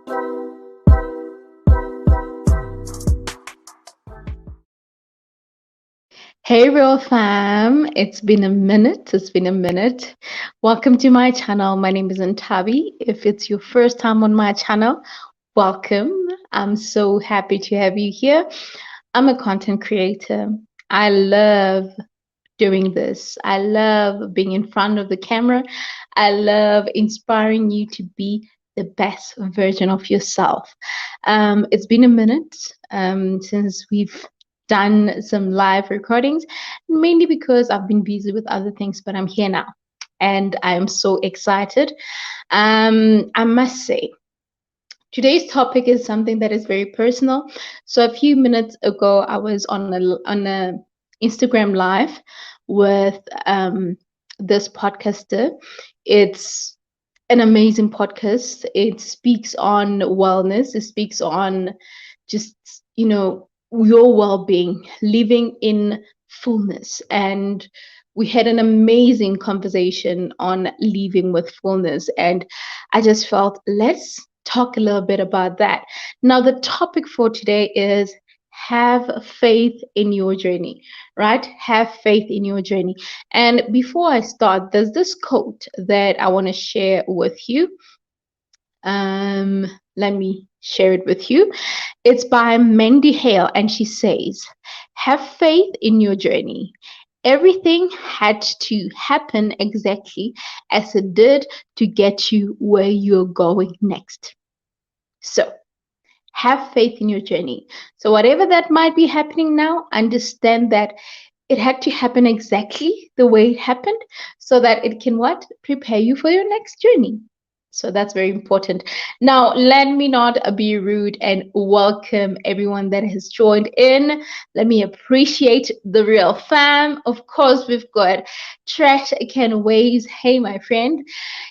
Hey, RealFam. It's been a minute. Welcome to my channel. My name is Ntabi. If it's your first time on my channel, welcome. I'm so happy to have you here. I'm a content creator. I love doing this. I love being in front of the camera. I love inspiring you to be the best version of yourself. It's been a minute since we've done some live recordings, mainly because I've been busy with other things, but I'm here now and I'm so excited. I must say, today's topic is something that is very personal. So a few minutes ago, I was on a Instagram live with this podcaster. It's an amazing podcast. It speaks on wellness. It speaks on just, your well-being, living in fullness. And we had an amazing conversation on living with fullness. And I just felt, let's talk a little bit about that. Now, the topic for today is have faith in your journey, right? Have faith in your journey. And before I start, there's this quote that I want to share with you. Let me share it with you. It's by Mandy Hale, and she says, have faith in your journey. Everything had to happen exactly as it did to get you where you're going next. So, have faith in your journey. So, whatever that might be happening now, understand that it had to happen exactly the way it happened so that it can what? Prepare you for your next journey. So that's very important. Now, let me not be rude and welcome everyone that has joined in. Let me appreciate the real fam. Of course, we've got Trash Can Ways. Hey, my friend.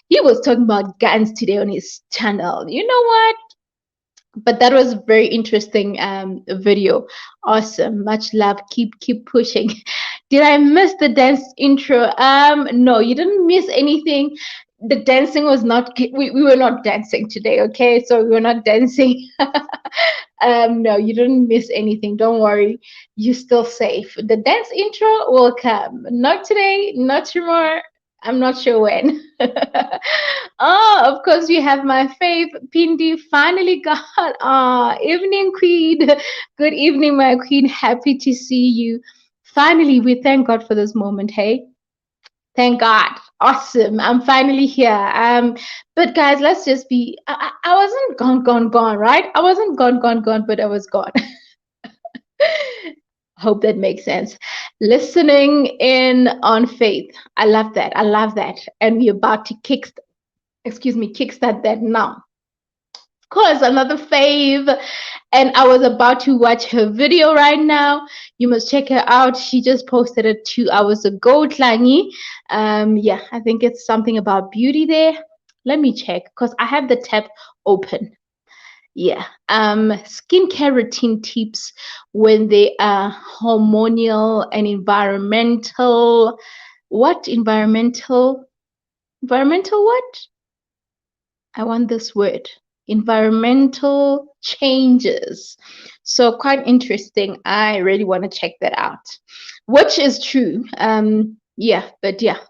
He was talking about guns today on his channel. You know what? But that was a very interesting video. Awesome. Much love. Keep pushing. Did I miss the dance intro? No, you didn't miss anything. The dancing was not, we were not dancing today, okay? So we were not dancing. No, you didn't miss anything. Don't worry. You're still safe. The dance intro will come. Not today, not tomorrow. I'm not sure when. Oh, of course, we have my fave, Pindi, finally got evening queen. Good evening, my queen. Happy to see you. Finally, we thank God for this moment, hey? Thank God. Awesome. I'm finally here. But guys, let's just be I wasn't gone, right? I wasn't gone, but I was gone. Hope that makes sense. Listening in on faith. I love that. I love that. And we're about to kickstart that now. Of course, another fave. And I was about to watch her video right now. You must check her out. She just posted it 2 hours ago, Tlangi. Yeah, I think it's something about beauty there. Let me check because I have the tab open. Yeah. Skincare routine tips when they are hormonal and environmental. What? Environmental what? I want this word. Environmental changes. So quite interesting. I really want to check that out. Which is true. Yeah,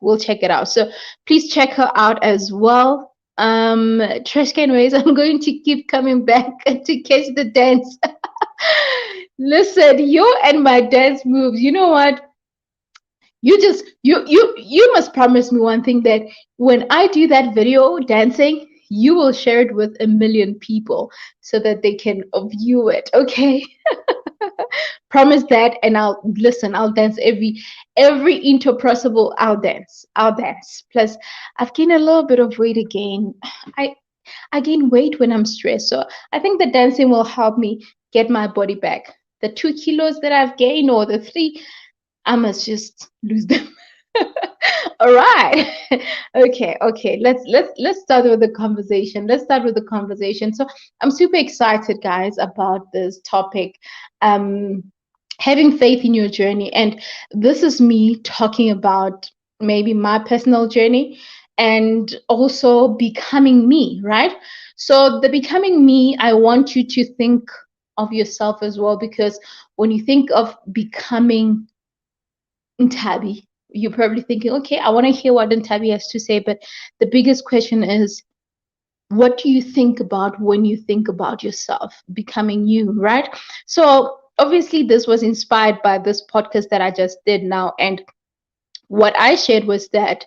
we'll check it out. So please check her out as well. Trash Can Ways, I'm going to keep coming back to catch the dance. Listen, you and my dance moves, you know what? You must promise me one thing, that when I do that video dancing, you will share it with 1 million people so that they can view it, okay? Promise that, and I'll dance every intro possible. I'll dance. Plus, I've gained a little bit of weight again. I gain weight when I'm stressed, so I think the dancing will help me get my body back. The 2 kilos that I've gained, or the 3, I must just lose them. All right. Okay. Let's start with the conversation. So I'm super excited, guys, about this topic. Having faith in your journey. And this is me talking about maybe my personal journey and also becoming me, right? So the becoming me, I want you to think of yourself as well, because when you think of becoming Ntabi, you're probably thinking, okay, I want to hear what Ntabi has to say, but the biggest question is, what do you think about when you think about yourself becoming you, right? So obviously this was inspired by this podcast that I just did now, and what I shared was that,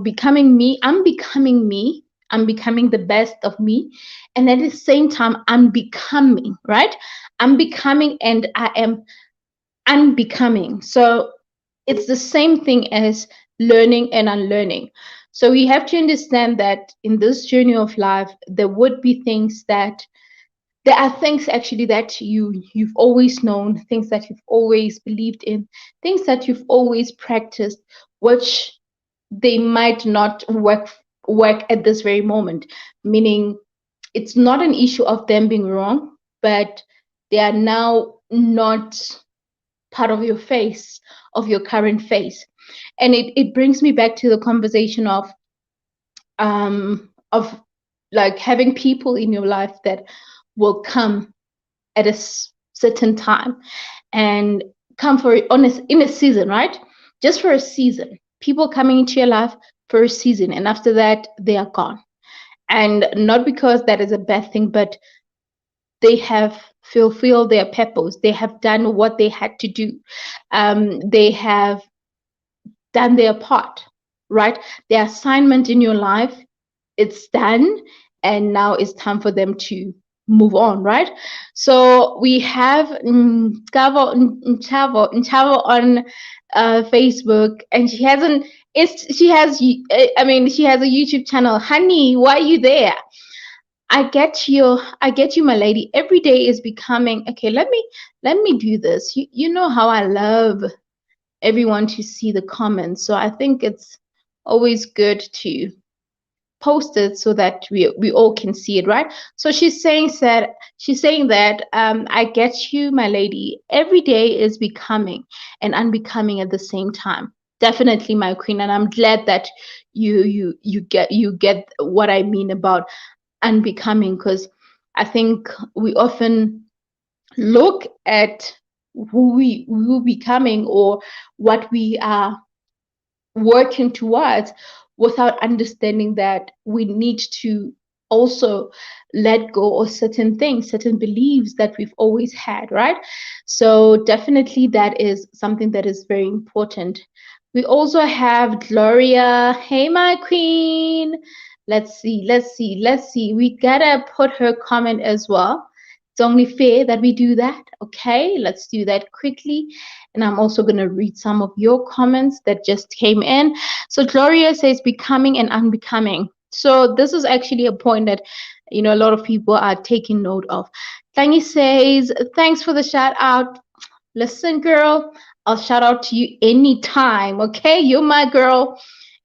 becoming me, I'm becoming the best of me, and at the same time I'm becoming, right? I'm becoming and I am unbecoming. So it's the same thing as learning and unlearning. So we have to understand that in this journey of life, there would be things that there are things actually that you've always known, things that you've always believed in, things that you've always practiced, which they might not work at this very moment. Meaning, it's not an issue of them being wrong, but they are now not part of your face, of your current face. And it brings me back to the conversation of like having people in your life that will come at a certain time and come for honest in a season, right? Just for a season. People coming into your life for a season, and after that they are gone. And not because that is a bad thing, but they have fulfilled their purpose. They have done what they had to do. They have done their part, right? Their assignment in your life, it's done, and now it's time for them to move on, right? So we have Ntavo on Facebook, and she hasn't. She has. I mean, she has a YouTube channel. Honey, why are you there? I get you. I get you, my lady. Every day is becoming okay. Let me do this. You know how I love everyone to see the comments. So I think it's always good to post it so that we all can see it, right? So she's saying that I get you, my lady. Every day is becoming and unbecoming at the same time. Definitely, my queen, and I'm glad that you get what I mean about unbecoming, because I think we often look at who becoming or what we are working towards without understanding that we need to also let go of certain things, certain beliefs that we've always had, right? So definitely that is something that is very important. We also have Gloria. Hey, my queen. Let's see. We gotta put her comment as well. It's only fair that we do that. Okay, let's do that quickly. And I'm also going to read some of your comments that just came in. So Gloria says becoming and unbecoming. So this is actually a point that a lot of people are taking note of. Tangi says, thanks for the shout out. Listen, girl, I'll shout out to you anytime. Okay, you're my girl.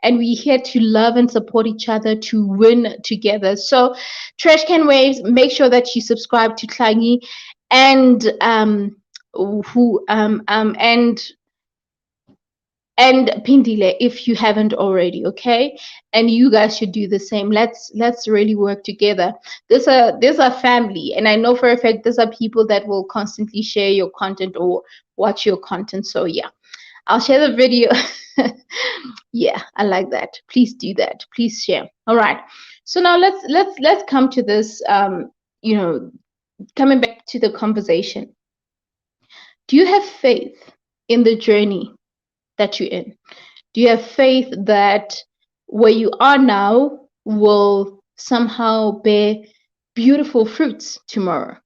And we're here to love and support each other to win together. So, Trash Can Waves, make sure that you subscribe to Klangi and who and Pindile if you haven't already, okay? And you guys should do the same. Let's really work together. There's a family, and I know for a fact these are people that will constantly share your content or watch your content. So yeah, I'll share the video. Yeah, I like that. Please do that. Please share. All right. So now let's come to this. Coming back to the conversation. Do you have faith in the journey that you're in? Do you have faith that where you are now will somehow bear beautiful fruits tomorrow?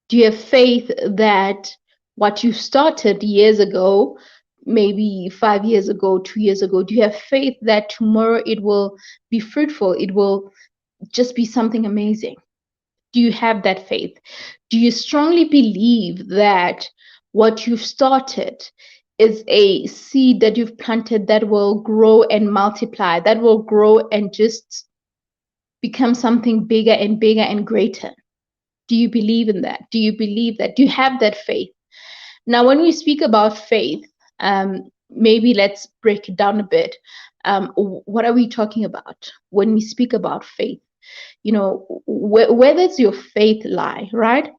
Do you have faith that what you started years ago, maybe 5 years ago, 2 years ago, do you have faith that tomorrow it will be fruitful? It will just be something amazing? Do you have that faith? Do you strongly believe that what you've started is a seed that you've planted that will grow and multiply, that will grow and just become something bigger and bigger and greater? Do you believe in that? Do you believe that? Do you have that faith? Now, when we speak about faith, maybe let's break it down a bit. What are we talking about when we speak about faith? Where does your faith lie, right?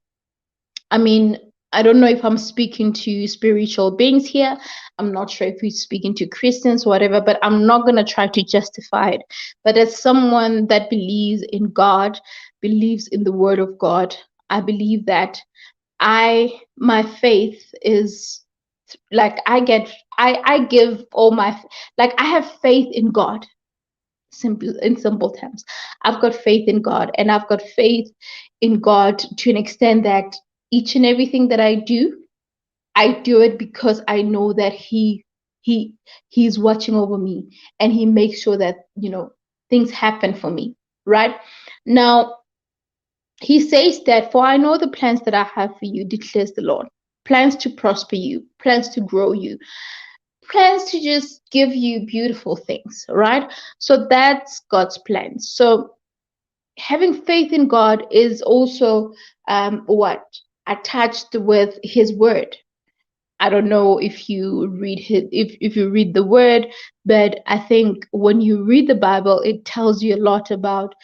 I mean, I don't know if I'm speaking to spiritual beings here. I'm not sure if we're speaking to Christians, whatever, but I'm not going to try to justify it. But as someone that believes in God, believes in the word of God, I believe that my faith is like I give all my, like, I have faith in God. Simple terms, I've got faith in God, and I've got faith in God to an extent that each and everything that I do it because I know that he he's watching over me, and he makes sure that things happen for me, right? Now he says that, for I know the plans that I have for you, declares the Lord. Plans to prosper you, plans to grow you, plans to just give you beautiful things, right? So that's God's plan. So having faith in God is also what attached with His Word. I don't know if you read if you read the Word, but I think when you read the Bible, it tells you a lot about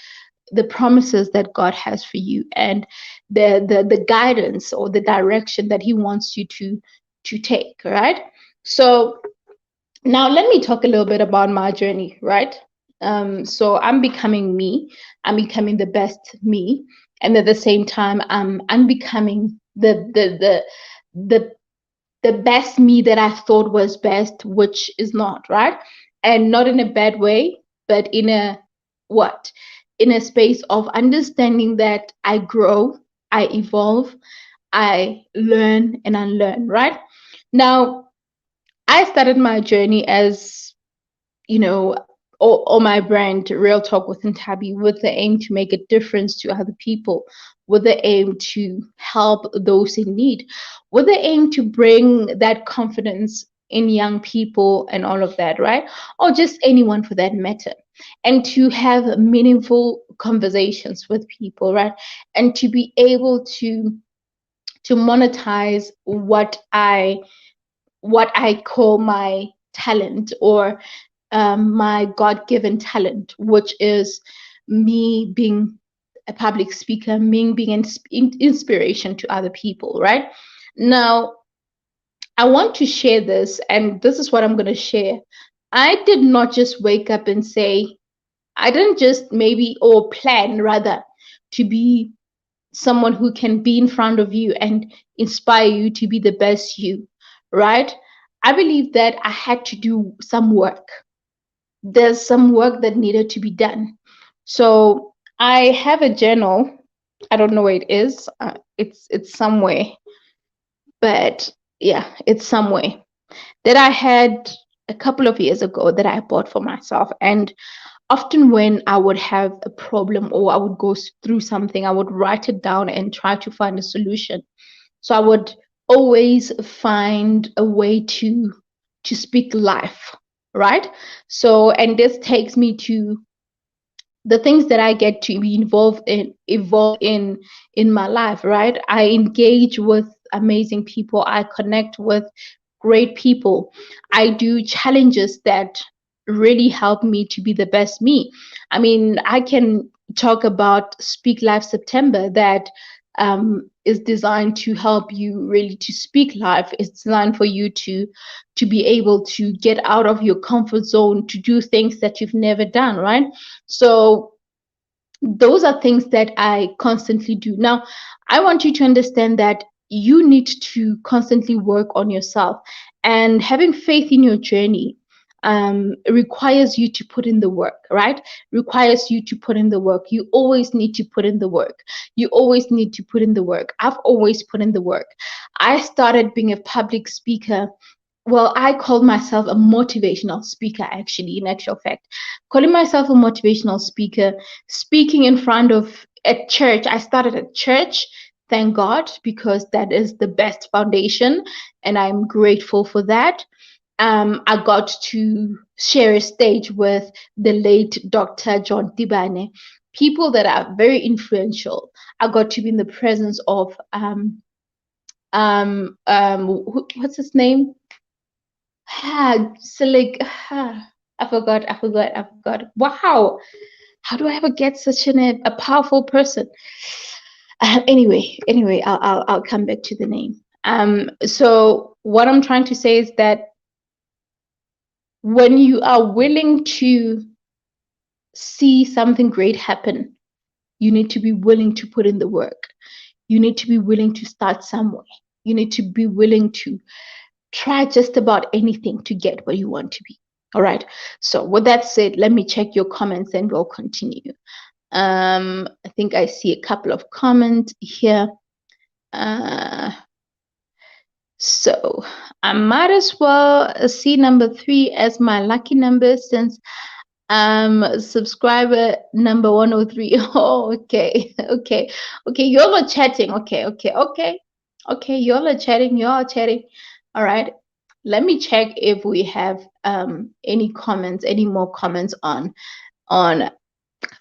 the promises that God has for you, and the guidance or the direction that He wants you to take, right? So now let me talk a little bit about my journey, right? So I'm becoming me. I'm becoming the best me, and at the same time, I'm unbecoming the the best me that I thought was best, which is not, right? And not in a bad way, but in a what? In a space of understanding that I grow, I evolve, I learn and unlearn, right? Now, I started my journey as, you know, or my brand, Real Talk with Ntabi, with the aim to make a difference to other people, with the aim to help those in need, with the aim to bring that confidence in young people and all of that, right? Or just anyone for that matter. And to have meaningful conversations with people, right? And to be able to monetize what I call my talent, or my God-given talent, which is me being a public speaker, me being inspiration to other people, right? Now, I want to share this, and this is what I'm going to share. I did not just wake up and say, I didn't just maybe, or plan rather, to be someone who can be in front of you and inspire you to be the best you, right? I believe that I had to do some work. There's some work that needed to be done. So I have a journal. I don't know where it is. It's somewhere, but yeah, it's somewhere that I had a couple of years ago that I bought for myself. And often when I would have a problem or I would go through something, I would write it down and try to find a solution. So I would always find a way to speak life, right? So, and this takes me to the things that I get to be evolve in my life, right? I engage with amazing people. I connect with great people. I do challenges that really help me to be the best me. I mean, I can talk about Speak Life September that is designed to help you really to speak life. It's designed for you to be able to get out of your comfort zone, to do things that you've never done, right? So those are things that I constantly do. Now, I want you to understand that you need to constantly work on yourself, and having faith in your journey requires you to put in the work, right? Requires you to put in the work. You always need to put in the work. You always need to put in the work. I've always put in the work. I started being a public speaker. Well, I called myself a motivational speaker, actually, in actual fact. Calling myself a motivational speaker, speaking in front of a church. I started at church, thank God, because that is the best foundation, and I'm grateful for that. I got to share a stage with the late Dr. John Tibane, people that are very influential. I got to be in the presence of what's his name? So like, I forgot. Wow. How do I ever get such a powerful person? Anyway, I'll come back to the name. So what I'm trying to say is that when you are willing to see something great happen, you need to be willing to put in the work. You need to be willing to start somewhere. You need to be willing to try just about anything to get where you want to be. All right. So with that said, let me check your comments and we'll continue. I think I see a couple of comments here. So I might as well see number 3 as my lucky number since subscriber number 103. Oh, okay. Y'all are chatting. Okay, y'all are chatting. All right. Let me check if we have any more comments on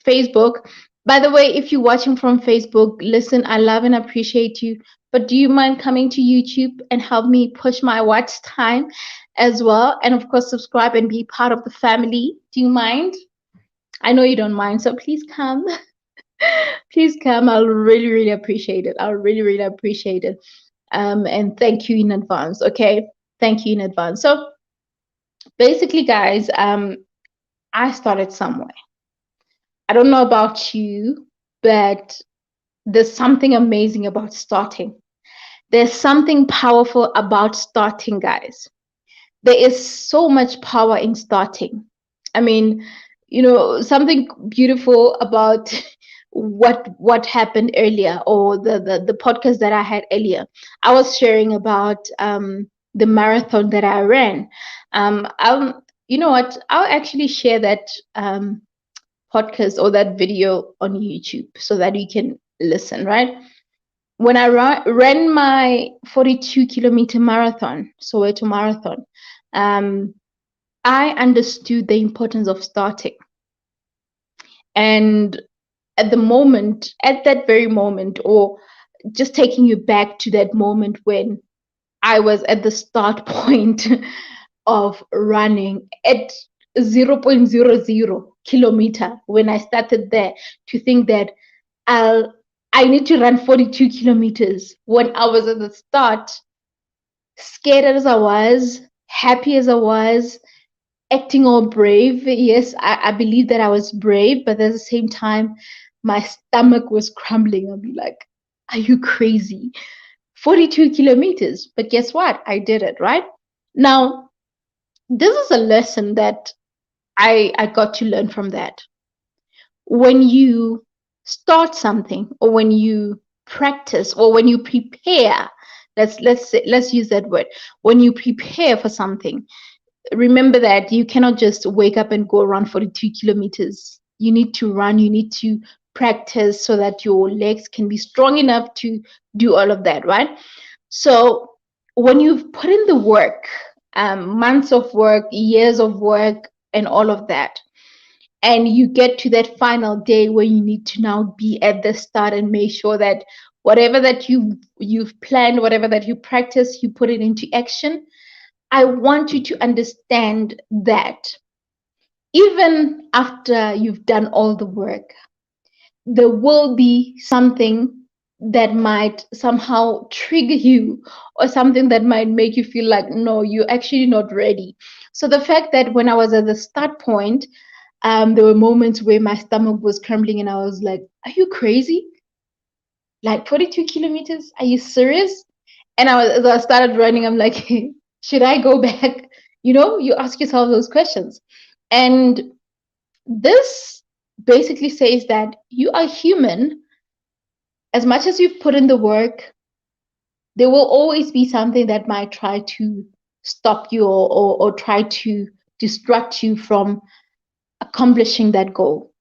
Facebook. By the way, if you're watching from Facebook, listen, I love and appreciate you. But do you mind coming to YouTube and help me push my watch time as well? And of course, subscribe and be part of the family. Do you mind? I know you don't mind, so please come. Please come. I'll really appreciate it. I'll really appreciate it. And thank you in advance. Okay. Thank you in advance. So basically, guys, I started somewhere. I don't know about you, but there's something amazing about starting. There's something powerful about starting, guys. There is so much power in starting. I mean, something beautiful about what happened earlier, or the podcast that I had earlier. I was sharing about the marathon that I ran. You know what? I'll actually share that podcast or that video on YouTube so that you can listen, right? When I ran my 42-kilometer marathon, Soweto Marathon, I understood the importance of starting. And at that very moment, or just taking you back to that moment when I was at the start point of running at 0.00 kilometer, when I started there, to think that I need to run 42 kilometers when I was at the start, scared as I was, happy as I was, acting all brave. Yes, I believe that I was brave, but at the same time, my stomach was crumbling. I'll be like, are you crazy? 42 kilometers. But guess what? I did it, right? Now, this is a lesson that I got to learn from that. When you start something, or when you practice, or when you prepare, let's use that word. When you prepare for something, remember that you cannot just wake up and go around 42 kilometers. You need to run, you need to practice so that your legs can be strong enough to do all of that, right? So when you've put in the work, months of work, years of work, and all of that, and you get to that final day where you need to now be at the start and make sure that whatever that you've planned, whatever that you practice, you put it into action. I want you to understand that even after you've done all the work, there will be something that might somehow trigger you, or something that might make you feel like, no, you're actually not ready. So the fact that when I was at the start point, there were moments where my stomach was crumbling and I was like, are you crazy? Like 42 kilometers? Are you serious? And as I started running, I'm like, should I go back? You ask yourself those questions. And this basically says that you are human. As much as you've put in the work, there will always be something that might try to stop you, or try to distract you from accomplishing that goal.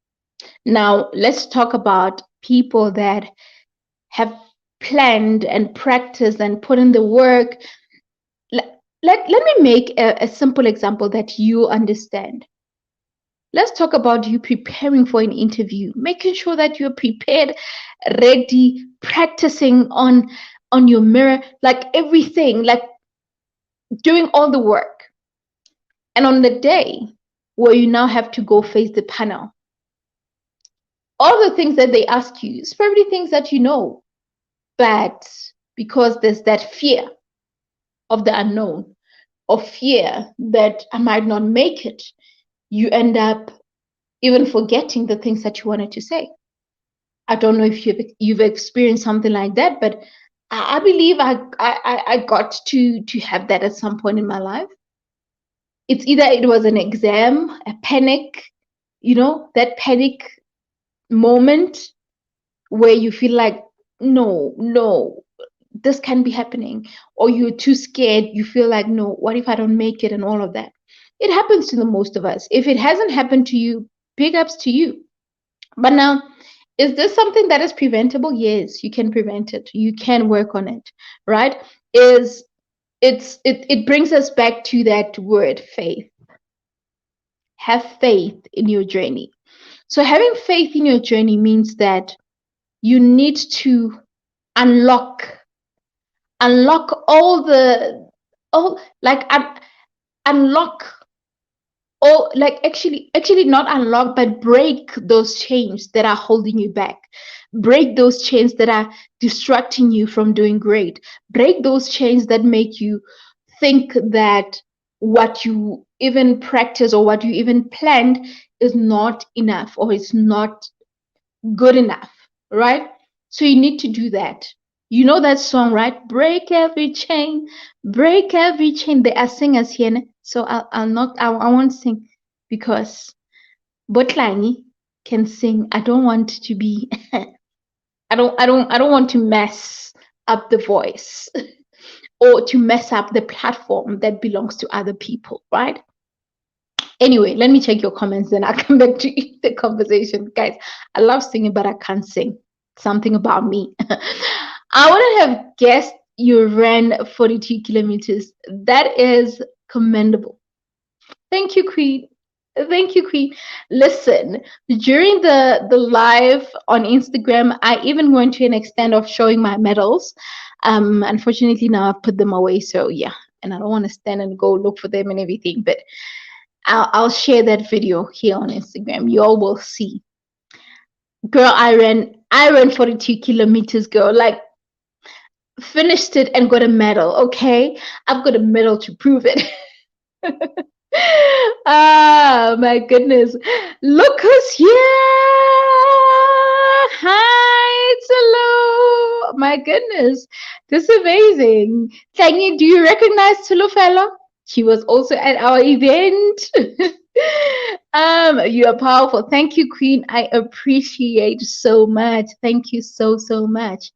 Now, let's talk about people that have planned and practiced and put in the work. Let me make a simple example that you understand. Let's talk about you preparing for an interview, making sure that you're prepared, ready, practicing on your mirror, like everything, like doing all the work. And on the day, where you now have to go face the panel. All the things that they ask you is probably things that you know, but because there's that fear of the unknown, or fear that I might not make it, you end up even forgetting the things that you wanted to say. I don't know if you've experienced something like that, but I believe I got to have that at some point in my life. It's either it was an exam, a panic, that panic moment where you feel like, no, this can't be happening, or you're too scared. You feel like, no, what if I don't make it, and all of that. It happens to the most of us. If it hasn't happened to you, big ups to you. But now, is this something that is preventable? Yes, you can prevent it. You can work on it, right? It brings us back to that word, faith. Have faith in your journey. So having faith in your journey means that you need to unlock all the all like unlock all, like, actually not unlock, but break those chains that are holding you back. Break those chains that are distracting you from doing great. Break those chains that make you think that what you even practice or what you even planned is not enough, or it's not good enough, right? So you need to do that. You know that song, right? Break every chain, break every chain. There are singers here, so I'll not. I won't sing because Botlangi can sing. I don't want to be. I don't want to mess up the voice or to mess up the platform that belongs to other people, right? Anyway, let me check your comments, then I'll come back to the conversation. Guys, I love singing, but I can't sing. Something about me. I wouldn't have guessed you ran 42 kilometers. That is commendable. Thank you, Queen. Thank you, Queen. Listen, during the live on Instagram, I even went to an extent of showing my medals. Unfortunately, now I've put them away. So yeah, and I don't want to stand and go look for them and everything. But I'll share that video here on Instagram. You all will see. Girl, I ran 42 kilometers, girl. Like, finished it and got a medal. Okay, I've got a medal to prove it. Ah, my goodness. Look who's here. Hi, it's hello. My goodness. This is amazing. Tangi, do you recognize Tulufelo? She was also at our event. You are powerful. Thank you, Queen. I appreciate so much. Thank you so much.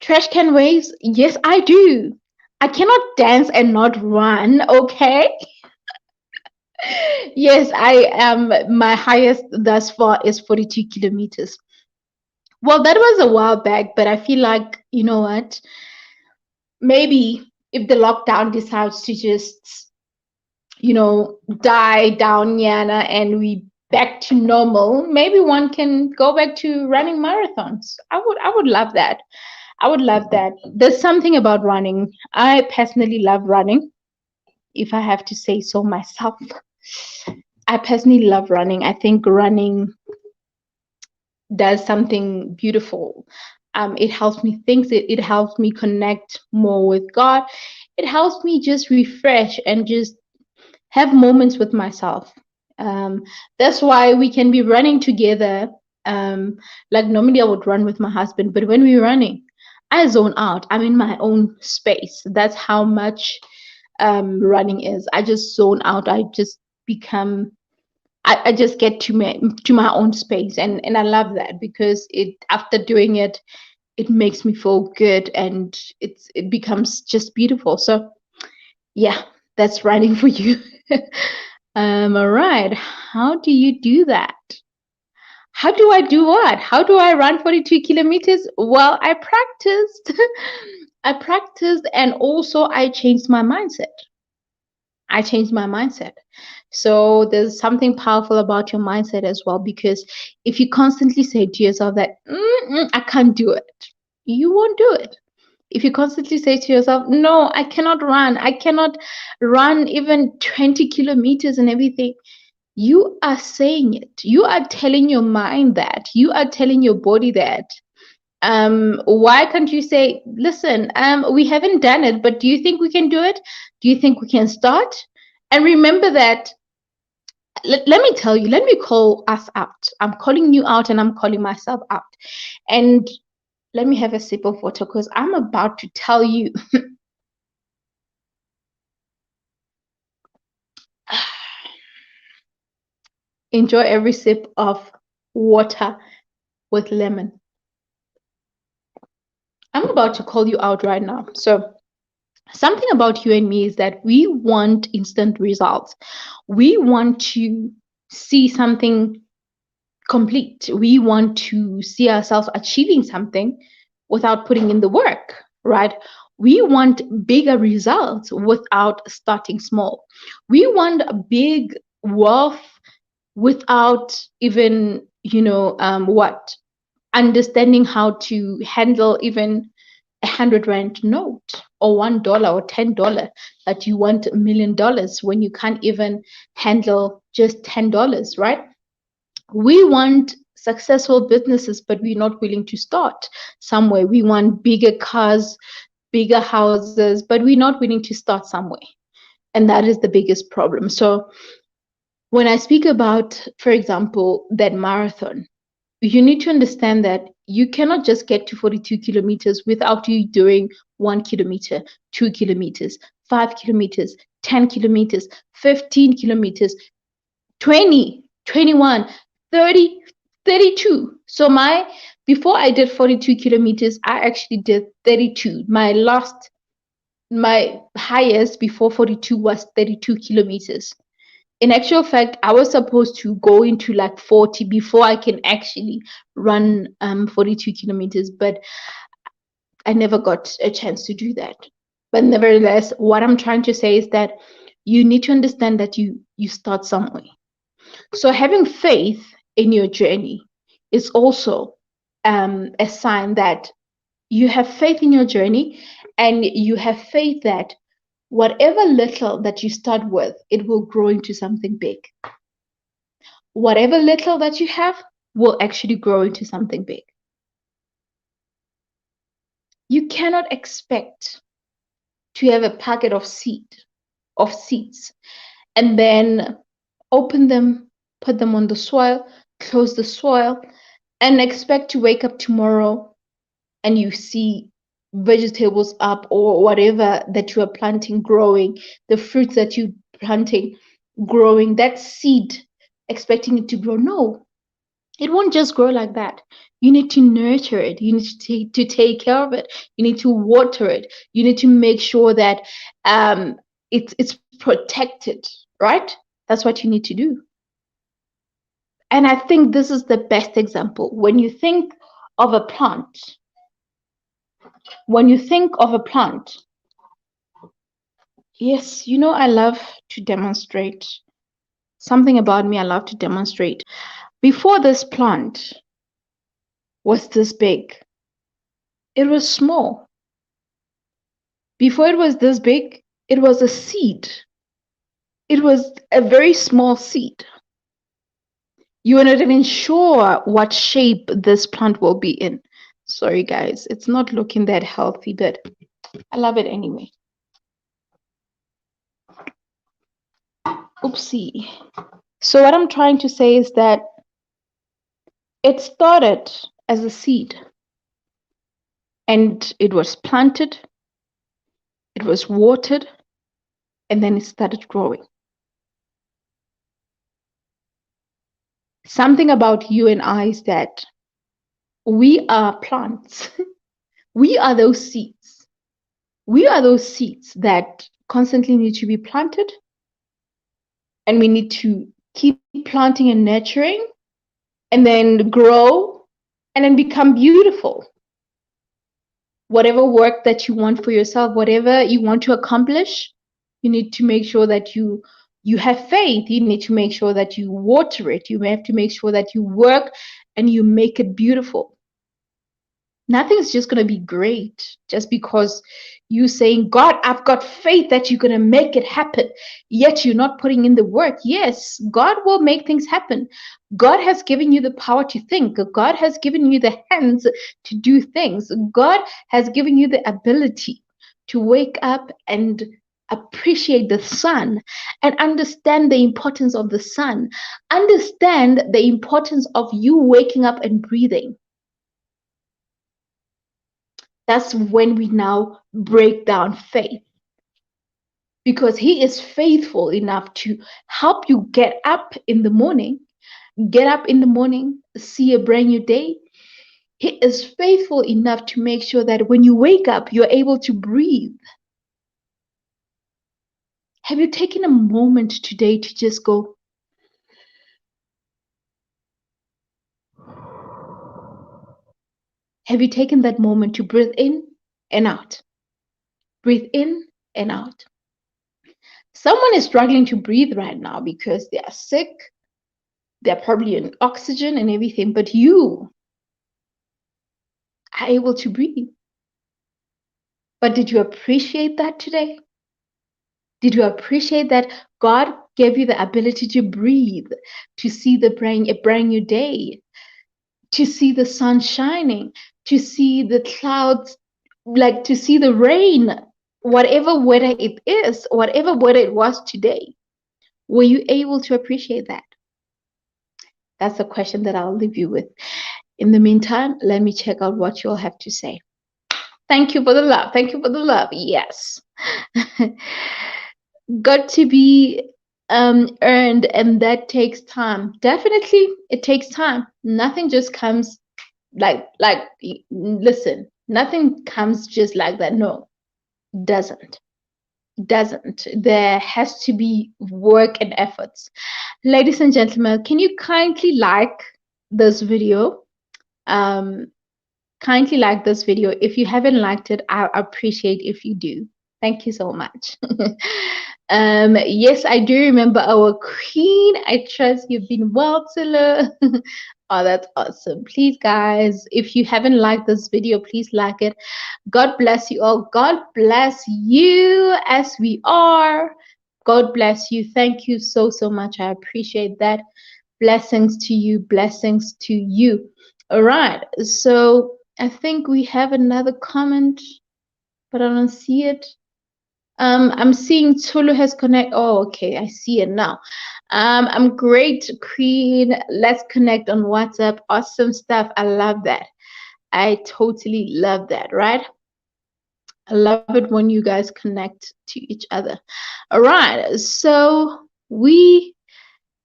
Trash can waves? Yes, I do. I cannot dance and not run, okay? Yes, I am. My highest thus far is 42 kilometers. Well, that was a while back, but I feel like, you know what? Maybe if the lockdown decides to just, die down, Yana, and we back to normal, maybe one can go back to running marathons. I would love that. I would love that. There's something about running. I personally love running, if I have to say so myself. I personally love running. I think running does something beautiful. It helps me think. It helps me connect more with God. It helps me just refresh and just have moments with myself. That's why we can be running together. Like normally I would run with my husband, but when we're running, I zone out. I'm in my own space. That's how much running is. I just zone out. I just become. I just get to my own space, and I love that because it after doing it, it makes me feel good, and it becomes just beautiful. So yeah, that's running for you. All right. How do you do that? How do I do what? How do I run 42 kilometers? Well, I practiced. I practiced, and also I changed my mindset. I changed my mindset. So there's something powerful about your mindset as well, because if you constantly say to yourself that I can't do it, you won't do it. if you constantly say to yourself, no, I cannot run even 20 kilometers and everything, you are saying it. You are telling your mind that. You are telling your body that. Why can't you say, listen, we haven't done it, but do you think we can do it? Do you think we can start? And remember that, let me tell you, let me call us out. I'm calling you out and I'm calling myself out. And let me have a sip of water because I'm about to tell you. Enjoy every sip of water with lemon. I'm about to call you out right now. So, something about you and me is that we want instant results. We want to see something complete. We want to see ourselves achieving something without putting in the work, right? We want bigger results without starting small. We want a big wealth without even, what? Understanding how to handle even 100 rand note or $1 or $10, that you want $1 million when you can't even handle just $10, right? We want successful businesses, but we're not willing to start somewhere. We want bigger cars, bigger houses, but we're not willing to start somewhere. And that is the biggest problem. So when I speak about, for example, that marathon, you need to understand that you cannot just get to 42 kilometers without you doing 1 kilometer, 2 kilometers, 5 kilometers, 10 kilometers, 15 kilometers, 20, 21, 30, 32. So before I did 42 kilometers, I actually did 32. My highest before 42 was 32 kilometers. In actual fact, I was supposed to go into like 40 before I can actually run 42 kilometers, but I never got a chance to do that. But nevertheless, what I'm trying to say is that you need to understand that you start somewhere. So having faith in your journey is also a sign that you have faith in your journey, and you have faith that whatever little that you start with, it will grow into something big. Whatever little that you have will actually grow into something big. You cannot expect to have a packet of seeds and then open them, put them on the soil, close the soil, and expect to wake up tomorrow and you see vegetables up or whatever that you are planting growing, the fruits that you're planting growing, that seed, expecting it to grow. No, it won't just grow like that. You need to nurture it. You need to take care of it. You need to water it. You need to make sure that it's protected, right? That's what you need to do. And I think this is the best example. When you think of a plant, yes, I love to demonstrate. Something about me, I love to demonstrate. Before this plant was this big, it was small. Before it was this big, it was a seed. It was a very small seed. You are not even sure what shape this plant will be in. Sorry, guys, it's not looking that healthy, but I love it anyway. Oopsie. So what I'm trying to say is that it started as a seed and it was planted, it was watered, and then it started growing. Something about you and I is that we are plants. We are those seeds. We are those seeds that constantly need to be planted, and we need to keep planting and nurturing, and then grow, and then become beautiful. Whatever work that you want for yourself, whatever you want to accomplish, you need to make sure that you have faith. You need to make sure that you water it. You have to make sure that you work and you make it beautiful. Nothing's just going to be great just because you saying, God, I've got faith that you're going to make it happen, yet you're not putting in the work. Yes, God will make things happen. God has given you the power to think. God has given you the hands to do things. God has given you the ability to wake up and appreciate the sun and understand the importance of the sun. Understand the importance of you waking up and breathing. That's when we now break down faith, because he is faithful enough to help you get up in the morning, see a brand new day. He is faithful enough to make sure that when you wake up, you're able to breathe. Have you taken a moment today to just go, have you taken that moment to breathe in and out? Breathe in and out. Someone is struggling to breathe right now because they are sick. They're probably on oxygen and everything, but you are able to breathe. But did you appreciate that today? Did you appreciate that God gave you the ability to breathe, to see a brand new day, to see the sun shining, to see the clouds, like to see the rain, whatever weather it is, whatever weather it was today? Were you able to appreciate that? That's a question that I'll leave you with. In the meantime, let me check out what you all have to say. Thank you for the love. Thank you for the love. Yes. Got to be earned, and that takes time. Definitely, it takes time. Nothing just comes like listen, nothing comes just like that. No, doesn't. Doesn't. There has to be work and efforts. Ladies and gentlemen, can you kindly like this video? Kindly like this video. If you haven't liked it, I appreciate if you do. Thank you so much. Yes, I do remember our queen. I trust you've been well, Tilla. Oh, that's awesome. Please, guys, if you haven't liked this video, please like it. God bless you all. God bless you as we are. God bless you. Thank you so, so much. I appreciate that. Blessings to you. Blessings to you. All right. So I think we have another comment, but I don't see it. I'm seeing Tulu has connect. Oh, okay, I see it now. I'm great, Queen. Let's connect on WhatsApp. Awesome stuff. I love that. I totally love that, right? I love it when you guys connect to each other. All right, so we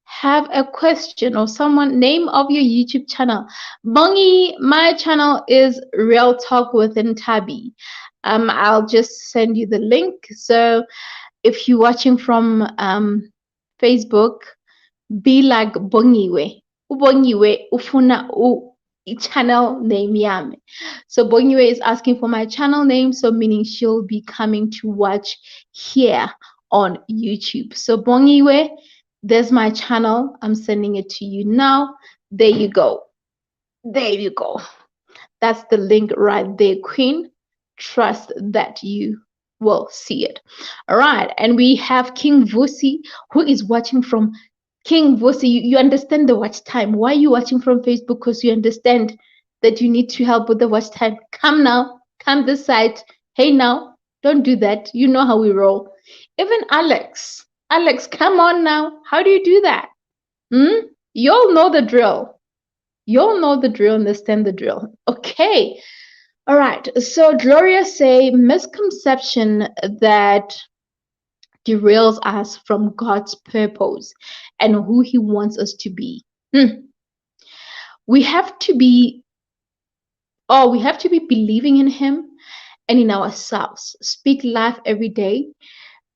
have a question or someone, name of your YouTube channel. Bongi, my channel is Real Talk with Ntabi. I'll just send you the link. So if you're watching from Facebook, be like Bongiwe. Ubongiwe ufuna channel name yami. So Bongiwe is asking for my channel name, so meaning she'll be coming to watch here on YouTube. So Bongiwe, there's my channel. I'm sending it to you now. There you go. There you go. That's the link right there, Queen. Trust that you will see it. All right. And we have King Vusi, who is watching from King Vusi. You understand the watch time. Why are you watching from Facebook? Because you understand that you need to help with the watch time. Come now. Come this side. Hey now. Don't do that. You know how we roll. Even Alex. Alex, come on now. How do you do that? You all know the drill. You all know the drill, understand the drill. Okay. All right. So Gloria say misconception that derails us from God's purpose and who he wants us to be. We have to be believing in him and in ourselves. Speak life every day,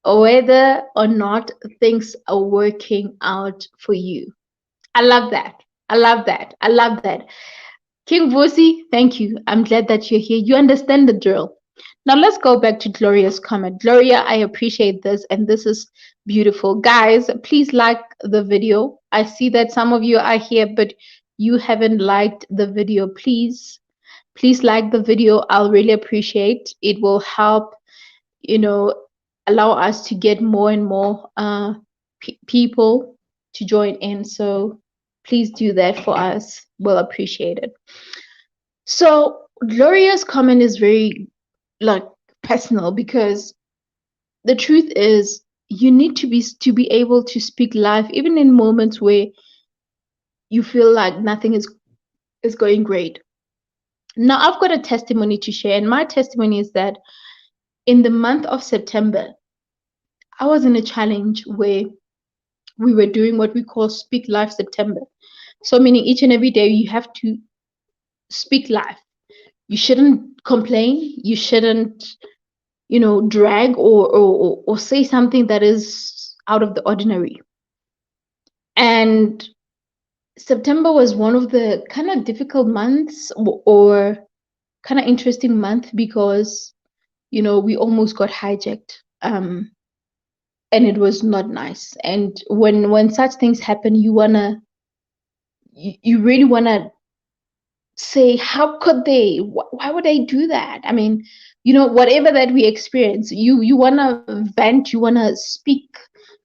whether or not things are working out for you. I love that. I love that. I love that. King Vusi, thank you. I'm glad that you're here. You understand the drill. Now let's go back to Gloria's comment. Gloria, I appreciate this, and this is beautiful. Guys, please like the video. I see that some of you are here, but you haven't liked the video. Please Please like the video. I'll really appreciate it. Will help, you know, allow us to get more and more people to join in. So please do that for us. We'll appreciate it. So Gloria's comment is very like personal, because the truth is you need to be able to speak life even in moments where you feel like nothing is going great. Now I've got a testimony to share, and my testimony is that in the month of September, I was in a challenge where we were doing what we call Speak Life September. So meaning each and every day you have to speak life. You shouldn't complain. You shouldn't, drag or say something that is out of the ordinary. And September was one of the kind of difficult months, or kind of interesting month, because we almost got hijacked, and it was not nice. And when such things happen, you really wanna say, how could they? Why would they do that? I mean, whatever that we experience, you wanna vent, you wanna speak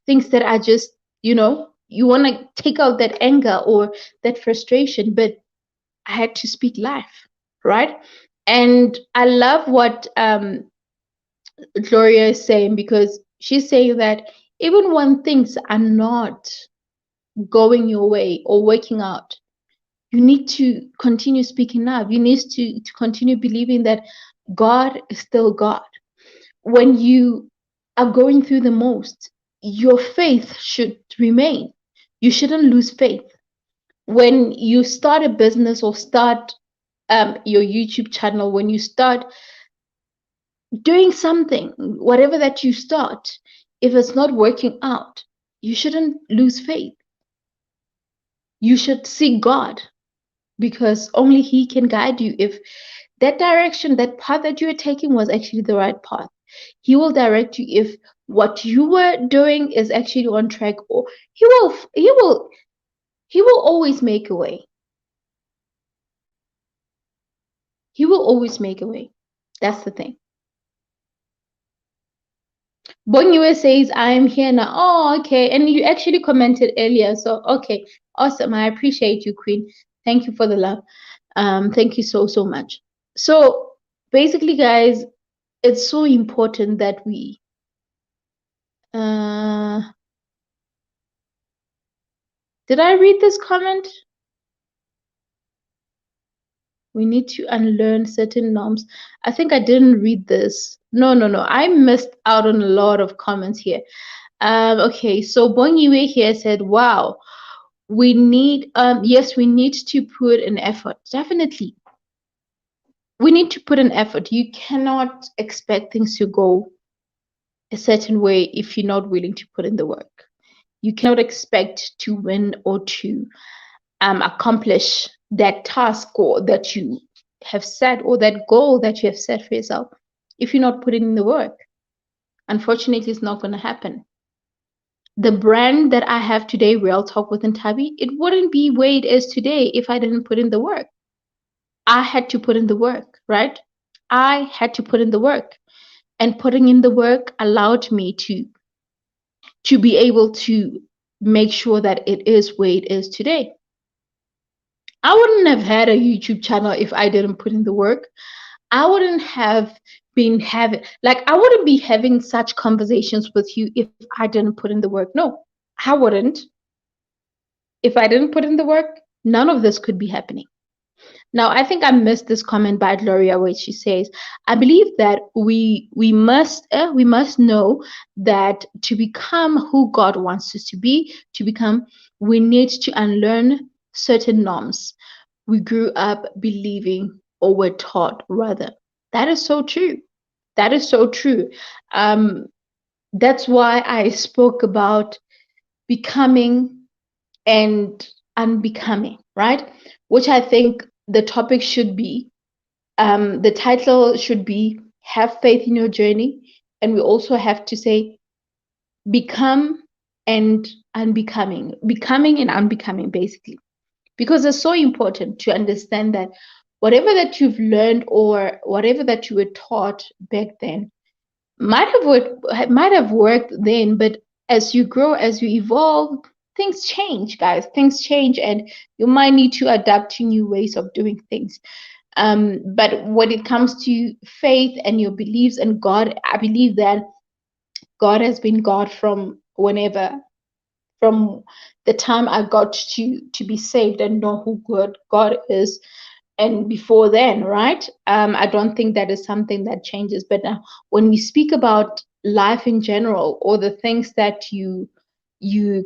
things that are just, you wanna take out that anger or that frustration, but I had to speak life, right? And I love what Gloria is saying, because she's saying that even when things are not going your way or working out, you need to continue speaking up. You need to continue believing that God is still God. When you are going through the most, your faith should remain. You shouldn't lose faith. When you start a business or start your YouTube channel, when you start doing something, whatever that you start, if it's not working out, you shouldn't lose faith. You should seek God, because only He can guide you. If that direction, that path that you're taking was actually the right path, He will direct you. If what you were doing is actually on track, or He will always make a way. He will always make a way. That's the thing. Bongiwe says, I am here now. Oh, okay. And you actually commented earlier. So, okay. Awesome. I appreciate you, Queen. Thank you for the love. Thank you so, so much. So, basically, guys, it's so important that we did I read this comment? We need to unlearn certain norms. I think I didn't read this. No. I missed out on a lot of comments here. Okay, so Bongiwe here said, wow, we need, yes, we need to put an effort. Definitely. We need to put an effort. You cannot expect things to go a certain way if you're not willing to put in the work. You cannot expect to win or to accomplish that task or that you have set, or that goal that you have set for yourself, if you're not putting in the work. Unfortunately, it's not going to happen. The brand that I have today, Real Talk with Ntabi, it wouldn't be where it is today if I didn't put in the work. I had to put in the work, right? I had to put in the work, and putting in the work allowed me to be able to make sure that it is where it is today. I wouldn't have had a YouTube channel if I didn't put in the work. I wouldn't have been having, I wouldn't be having such conversations with you if I didn't put in the work. No, I wouldn't. If I didn't put in the work, none of this could be happening. Now, I think I missed this comment by Gloria, where she says, I believe that we must know that to become who God wants us to become, we need to unlearn certain norms we grew up believing, or were taught rather. That is so true. That is so true. That's why I spoke about becoming and unbecoming, right? Which I think the topic should be, the title should be Have Faith in Your Journey. And we also have to say become and unbecoming, becoming and unbecoming, basically. Because it's so important to understand that whatever that you've learned or whatever that you were taught back then might have worked then, but as you grow, as you evolve, things change, guys. Things change, and you might need to adapt to new ways of doing things. But when it comes to faith and your beliefs in God, I believe that God has been God from whenever, from the time I got to be saved and know who God is, and before then, right? I don't think that is something that changes. But when we speak about life in general, or the things that you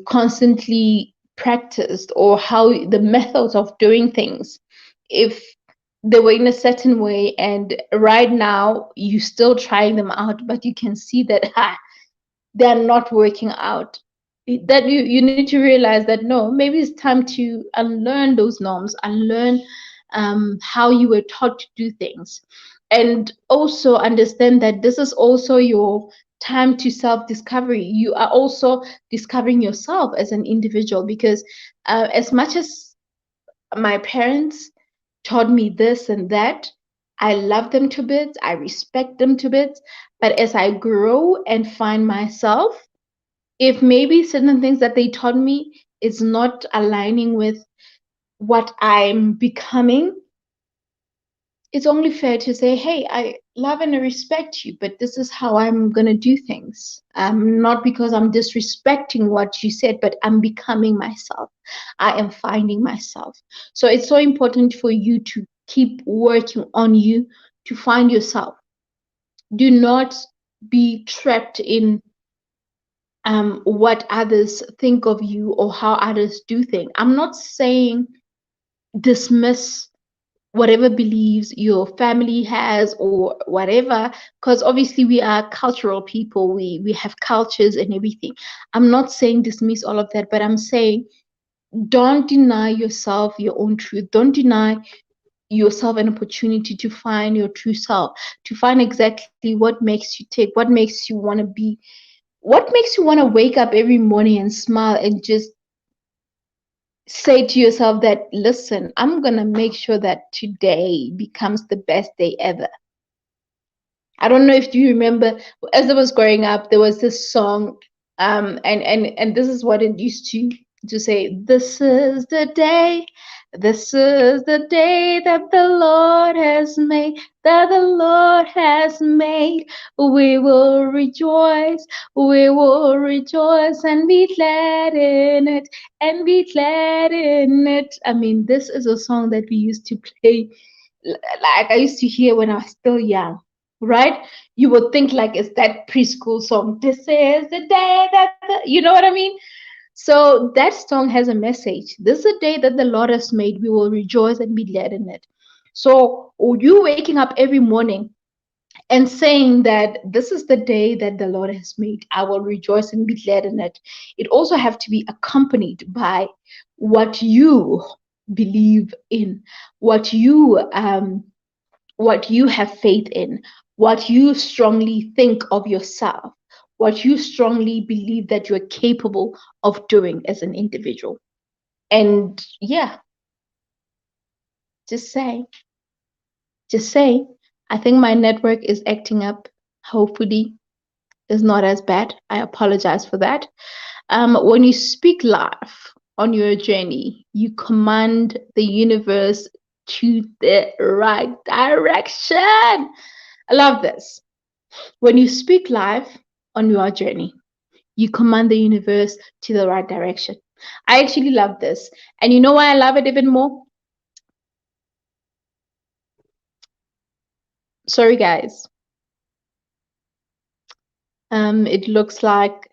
constantly practiced, or how the methods of doing things, if they were in a certain way and right now you still trying them out, but you can see that they're not working out, that you need to realize that no, maybe it's time to unlearn those norms, unlearn how you were taught to do things, and also understand that this is also your time to self-discovery. You are also discovering yourself as an individual, because as much as my parents taught me this and that, I love them to bits, I respect them to bits, but as I grow and find myself, if maybe certain things that they taught me is not aligning with what I'm becoming, it's only fair to say, hey, I love and I respect you, but this is how I'm going to do things. Not because I'm disrespecting what you said, but I'm becoming myself. I am finding myself. So it's so important for you to keep working on you to find yourself. Do not be trapped in what others think of you or how others do things. I'm not saying dismiss whatever beliefs your family has or whatever, because obviously we are cultural people. We have cultures and everything. I'm not saying dismiss all of that, but I'm saying don't deny yourself your own truth. Don't deny yourself an opportunity to find your true self, to find exactly what makes you tick, what makes you want to be, what makes you want to wake up every morning and smile and just say to yourself that, listen, I'm going to make sure that today becomes the best day ever. I don't know if you remember, as I was growing up, there was this song, and this is what it used to say, this is the day that the Lord has made, that the Lord has made. We will rejoice and be glad in it, and be glad in it. I mean, this is a song that we used to play, like I used to hear when I was still young, right? You would think like it's that preschool song. This is the day that you know what I mean? So that song has a message. This is the day that the Lord has made. We will rejoice and be glad in it. So you waking up every morning and saying that this is the day that the Lord has made, I will rejoice and be glad in it. It also have to be accompanied by what you believe in, what you have faith in, what you strongly think of yourself, what you strongly believe that you're capable of doing as an individual. And yeah, just say, just say, I think my network is acting up. Hopefully, it's not as bad. I apologize for that. When you speak life on your journey, you command the universe to the right direction. I love this. When you speak life on your journey, you command the universe to the right direction. I actually love this. And you know why I love it even more? Sorry, guys. It looks like,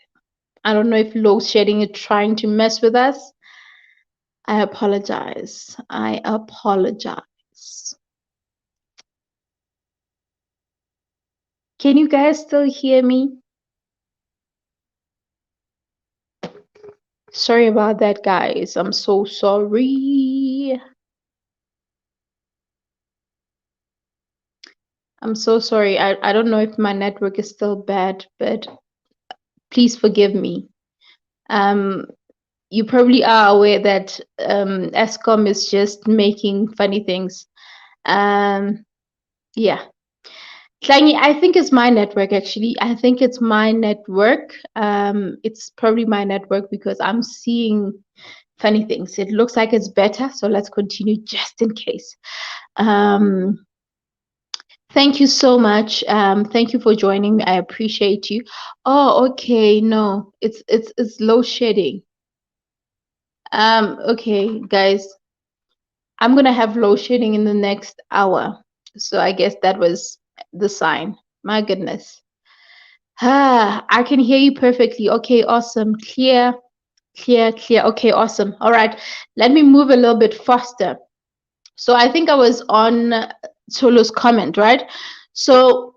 I don't know if load shedding is trying to mess with us. I apologize. I apologize. Can you guys still hear me? Sorry about that, guys. I'm so sorry. I'm so sorry. I don't know if my network is still bad, but please forgive me. Um, you probably are aware that ESCOM is just making funny things. Yeah. Klangi, I think it's my network actually. I think it's my network. It's probably my network because I'm seeing funny things. It looks like it's better, so let's continue just in case. Um, Thank you so much. Thank you for joining me. I appreciate you. Oh, okay. No, it's low shedding. Okay, guys, I'm gonna have low shedding in the next hour. So I guess that was the sign. My goodness. Ah, I can hear you perfectly. Okay, awesome. Clear, clear, clear. Okay, awesome. All right. Let me move a little bit faster. So I think I was on Solo's comment, right? So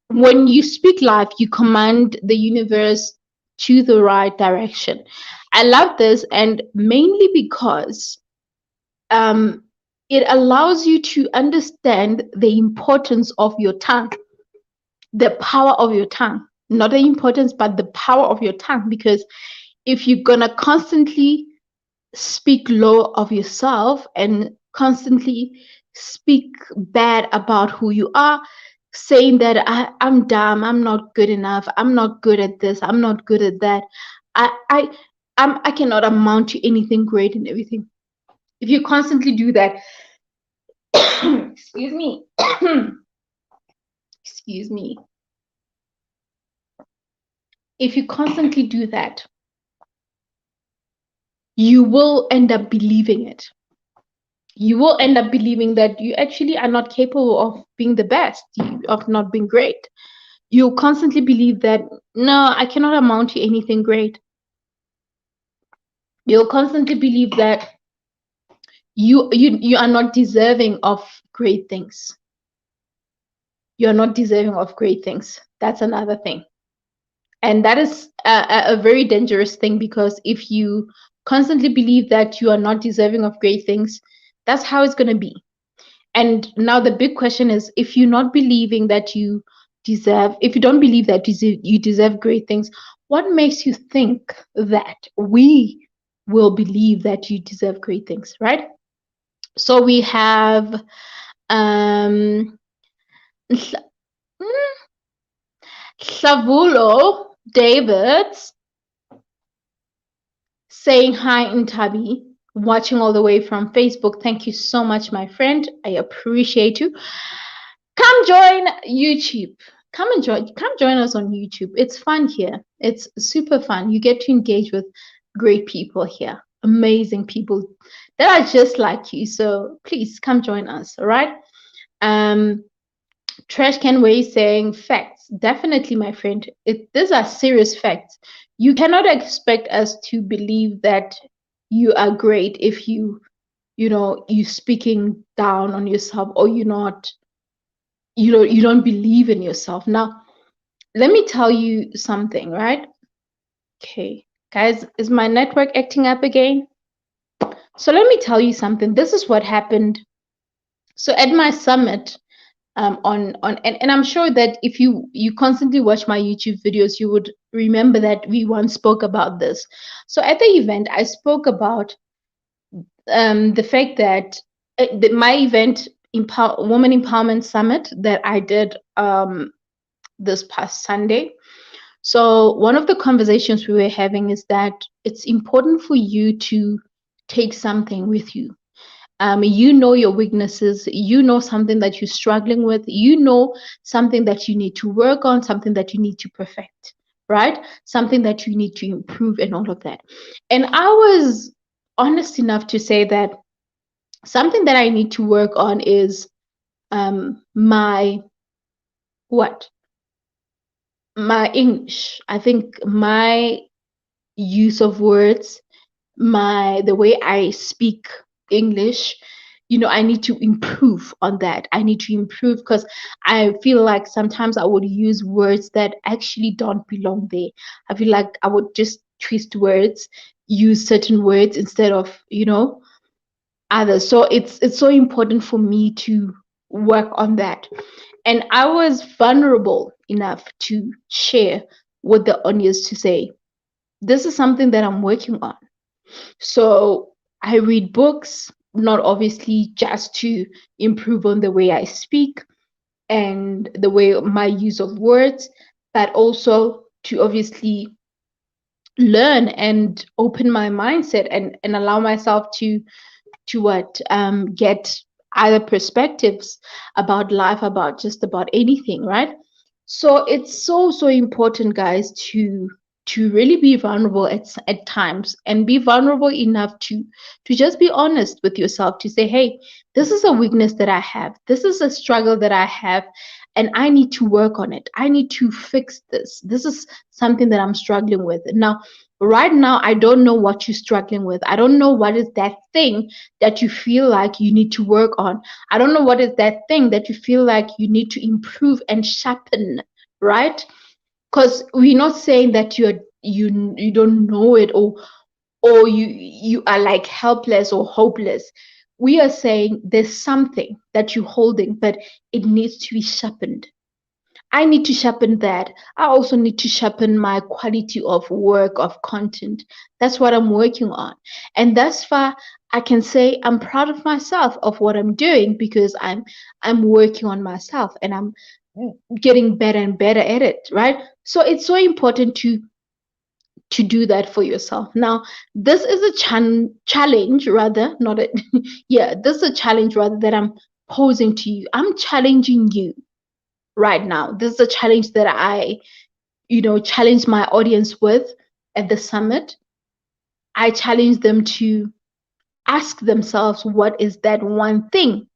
when you speak life, you command the universe to the right direction. I love this, and mainly because um, it allows you to understand the importance of your tongue, the power of your tongue, not the importance, but the power of your tongue. Because if you're gonna constantly speak low of yourself and constantly speak bad about who you are, saying that I'm dumb, I'm not good enough, I'm not good at this, I'm not good at that, I I I cannot amount to anything great and everything. If you constantly do that, excuse me, excuse me. If you constantly do that, you will end up believing it. You will end up believing that you actually are not capable of being the best, of not being great. You constantly believe that, no, I cannot amount to anything great. You'll constantly believe that you are not deserving of great things. You're not deserving of great things. That's another thing. And that is a very dangerous thing, because if you constantly believe that you are not deserving of great things, that's how it's going to be. And now the big question is, if you're not believing that you deserve, if you don't believe that you deserve great things, what makes you think that we will believe that you deserve great things, right? So we have um Savulo Davids saying hi Ntabi, watching all the way from Facebook. Thank you so much, my friend. I appreciate you. Come join YouTube. Come join us on YouTube. It's fun here. It's super fun. You get to engage with great people here. Amazing people that are just like you. So please come join us. All right. Um Trash Can Way saying facts. Definitely, my friend. These are serious facts. You cannot expect us to believe that you are great if you speaking down on yourself, or you don't believe in yourself. Now, let me tell you something, right? Okay, guys, is my network acting up again? So let me tell you something. This is what happened. So at my summit, and I'm sure that if you constantly watch my YouTube videos, you would remember that we once spoke about this. So at the event, I spoke about the fact that my event, Woman Empowerment Summit, that I did this past Sunday. So one of the conversations we were having is that it's important for you to take something with you. You know your weaknesses, you know something that you're struggling with, you know something that you need to work on, something that you need to perfect, right? Something that you need to improve and all of that. And I was honest enough to say that something that I need to work on is my what? My English. I think my use of words, the way I speak English, I need to improve on that. I need to improve because I feel like sometimes I would use words that actually don't belong there. I feel like I would just twist words, use certain words instead of, others. So it's so important for me to work on that. And I was vulnerable enough to share with the audience to say, this is something that I'm working on. So I read books, not obviously just to improve on the way I speak and the way my use of words, but also to obviously learn and open my mindset and allow myself to what get other perspectives about life, about just about anything, right? So it's so important, guys, to really be vulnerable at times, and be vulnerable enough to just be honest with yourself, to say, hey, this is a weakness that I have, this is a struggle that I have, and I need to work on it, I need to fix this, this is something that I'm struggling with now. Right now, I don't know what you're struggling with. I don't know what is that thing that you feel like you need to work on. I don't know what is that thing that you feel like you need to improve and sharpen, right? Because we're not saying that you don't know it, or you are like helpless or hopeless. We are saying there's something that you're holding, but it needs to be sharpened. I need to sharpen that. I also need to sharpen my quality of work, of content. That's what I'm working on. And thus far, I can say I'm proud of myself, of what I'm doing, because I'm working on myself, and I'm getting better and better at it, right? So it's so important to do that for yourself. Now, this is a challenge, rather, not a yeah, this is a challenge rather that I'm posing to you. I'm challenging you right now. This is a challenge that I, challenge my audience with at the summit. I challenge them to ask themselves, what is that one thing?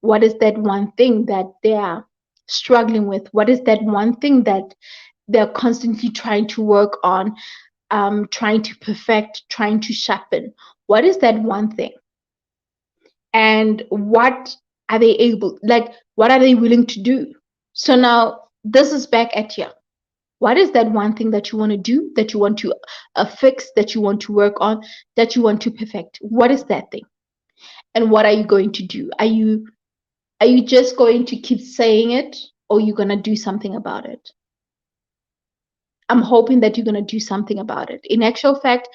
What is that one thing that they are struggling with? What is that one thing that they're constantly trying to work on, trying to perfect, trying to sharpen? What is that one thing? And what are they what are they willing to do? So now this is back at you. What is that one thing that you want to do, that you want to fix, that you want to work on, that you want to perfect? What is that thing? And what are you going to do? Are you just going to keep saying it, or you're going to do something about it? I'm hoping that you're going to do something about it. In actual fact,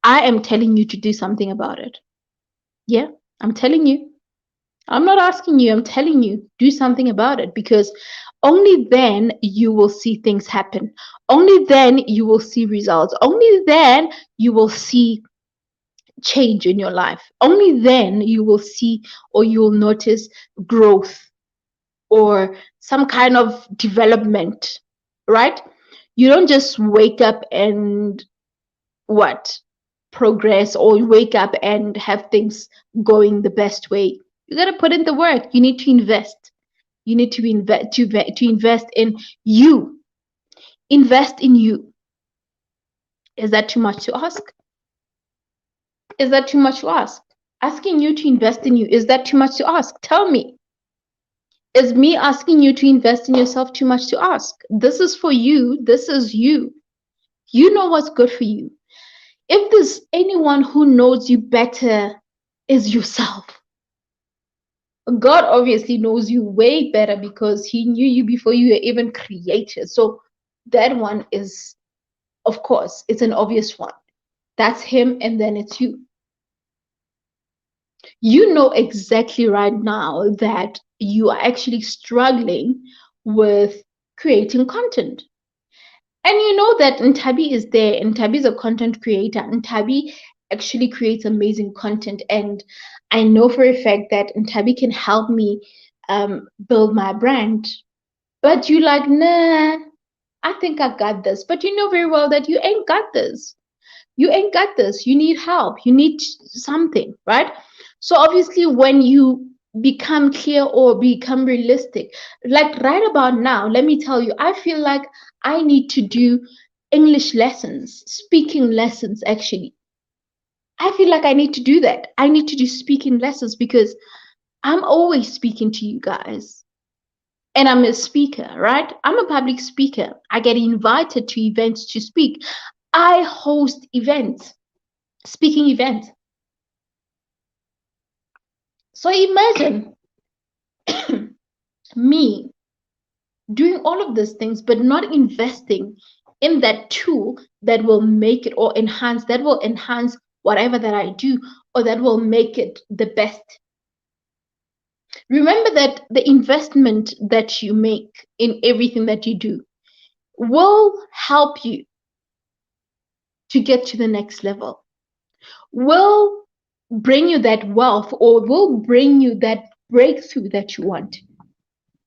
I am telling you to do something about it. Yeah, I'm telling you. I'm not asking you, I'm telling you, do something about it, because only then you will see things happen. Only then you will see results. Only then you will see change in your life. Only then you will see, or you will notice growth, or some kind of development, right? You don't just wake up and what? Progress, or wake up and have things going the best way. You got to put in the work. You need to invest. You need to invest in you. Invest in you. Is that too much to ask? Is that too much to ask? Asking you to invest in you, is that too much to ask? Tell me. Is me asking you to invest in yourself too much to ask? This is for you. This is you. You know what's good for you. If there's anyone who knows you better, is yourself. God obviously knows you way better, because he knew you before you were even created. So that one is, of course, it's an obvious one. That's him, and then it's you. You know exactly right now that you are actually struggling with creating content. And you know that Ntabi is there. Ntabi is a content creator. Ntabi actually creates amazing content. And I know for a fact that Ntabi can help me build my brand. But you like, nah, I think I got this. But you know very well that you ain't got this. You ain't got this. You need help. You need something, right? So obviously, when you become clear or become realistic, like right about now, let me tell you, I feel like I need to do English lessons, speaking lessons, actually. I feel like I need to do that. I need to do speaking lessons, because I'm always speaking to you guys. And I'm a speaker, right? I'm a public speaker. I get invited to events to speak. I host events, speaking events. So imagine me doing all of these things, but not investing in that tool that will make it, or enhance, that will enhance whatever that I do, or that will make it the best. Remember that the investment that you make in everything that you do will help you to get to the next level, will bring you that wealth, or will bring you that breakthrough that you want.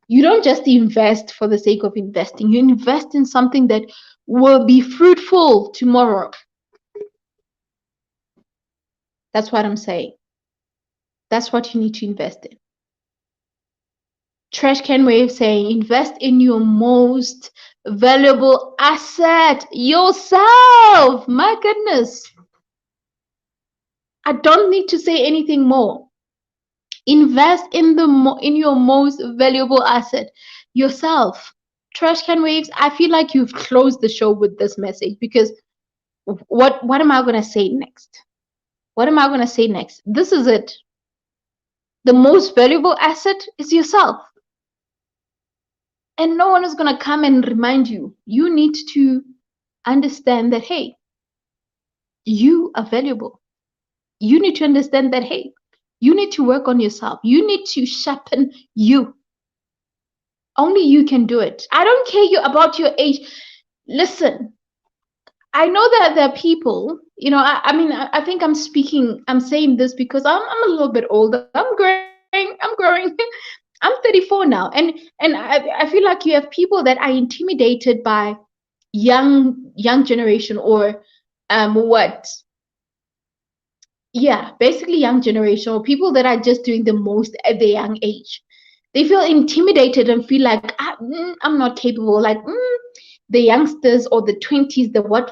You don't just invest for the sake of investing, you invest in something that will be fruitful tomorrow. That's what I'm saying. That's what you need to invest in. Trash can way of saying invest in your most valuable asset, yourself. My goodness. I don't need to say anything more. Invest in in your most valuable asset, yourself. Trash can waves, I feel like you've closed the show with this message, because what am I going to say next? What am I going to say next? This is it. The most valuable asset is yourself. And no one is going to come and remind you. You need to understand that, hey, you are valuable. You need to understand that, hey, you need to work on yourself. You need to sharpen you. Only you can do it. I don't care about your age. Listen, I know that there are people, I mean, I think I'm saying this because I'm a little bit older. I'm growing. I'm 34 now. And I feel like you have people that are intimidated by young generation, or what? Yeah, basically young generation, or people that are just doing the most at their young age. They feel intimidated and feel like, I'm not capable. Like, the youngsters or the 20s, the what,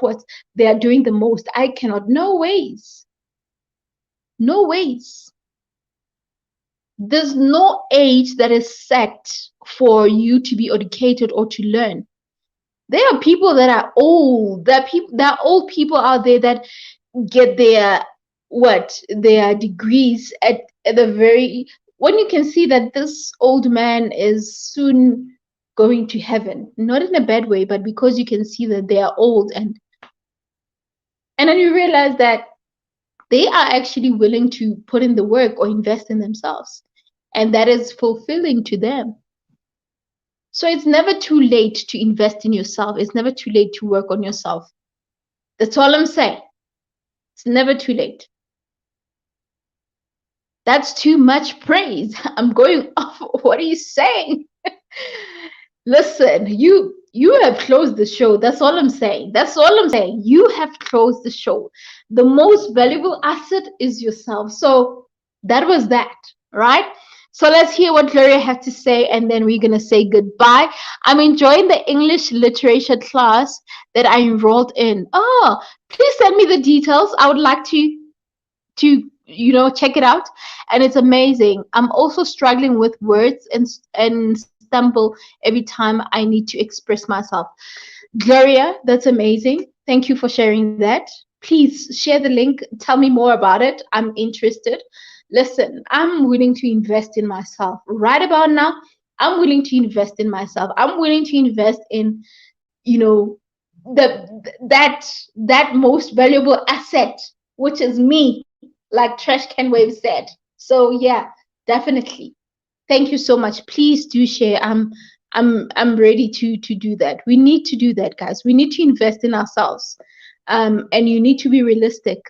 they are doing the most. I cannot. No ways. No ways. There's no age that is set for you to be educated or to learn. There are people that are old. There are old people out there that get their degrees at the very, when you can see that this old man is soon going to heaven, not in a bad way, but because you can see that they are old, and then you realize that they are actually willing to put in the work or invest in themselves, and that is fulfilling to them. So it's never too late to invest in yourself. It's never too late to work on yourself. That's all I'm saying. It's never too late. That's too much praise. I'm going off. What are you saying? Listen, you have closed the show. That's all I'm saying. That's all I'm saying. You have closed the show. The most valuable asset is yourself. So that was that, right? So let's hear what Gloria has to say, and then we're gonna say goodbye. I'm enjoying the English literature class that I enrolled in. Oh, please send me the details. I would like to check it out, and it's amazing. I'm also struggling with words and stumble every time I need to express myself. Gloria, that's amazing. Thank you for sharing that. Please share the link, tell me more about it. I'm interested. Listen, I'm willing to invest in myself right about now. I'm willing to invest in myself. I'm willing to invest in, the that most valuable asset, which is me, like Trash Can Wave said. So yeah, definitely. Thank you so much. Please do share. I'm ready to do that. We need to do that, guys. We need to invest in ourselves. And you need to be realistic.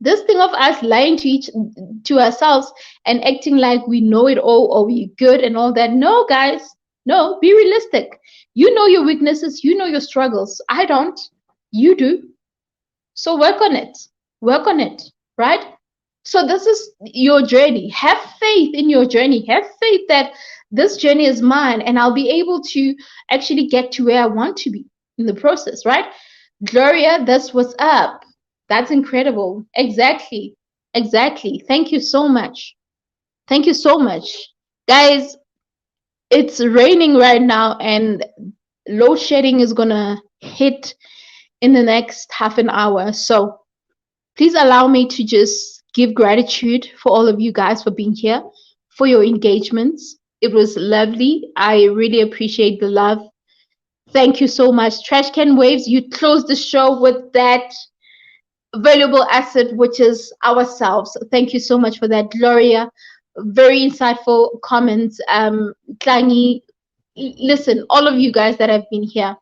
This thing of us lying to ourselves and acting like we know it all, or we're good and all that. No, guys. No, be realistic. You know your weaknesses, you know your struggles. I don't. You do. So work on it. Work on it, right? So this is your journey. Have faith in your journey. Have faith that this journey is mine, and I'll be able to actually get to where I want to be in the process, right? Gloria, that's what's up. That's incredible. Exactly. Exactly. Thank you so much. Thank you so much. Guys, it's raining right now, and load shedding is going to hit in the next half an hour. So please allow me to just give gratitude for all of you guys for being here, for your engagements. It was lovely. I really appreciate the love. Thank you so much. Trash Can Waves, you closed the show with that valuable asset, which is ourselves. Thank you so much for that, Gloria. Very insightful comments. Klangi, listen, all of you guys that have been here.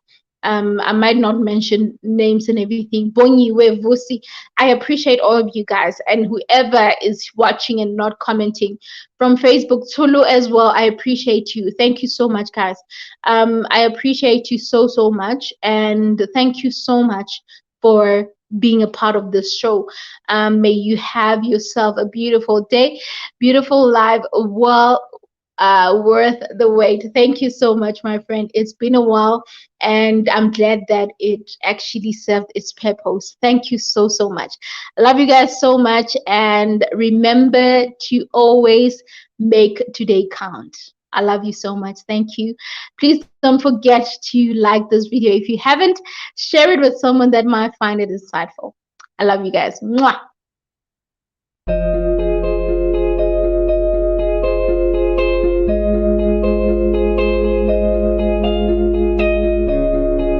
I might not mention names and everything. Bonyi, Vusi. I appreciate all of you guys and whoever is watching and not commenting from Facebook. Tulu as well. I appreciate you. Thank you so much, guys. I appreciate you so much, and thank you so much for being a part of this show. May you have yourself a beautiful day, beautiful life, well worth the wait. Thank you so much, my friend. It's been a while, and I'm glad that it actually served its purpose. Thank you so much. I love you guys so much, and remember to always make today count. I love you so much. Thank you. Please don't forget to like this video. If you haven't, share it with someone that might find it insightful. I love you guys. Mwah.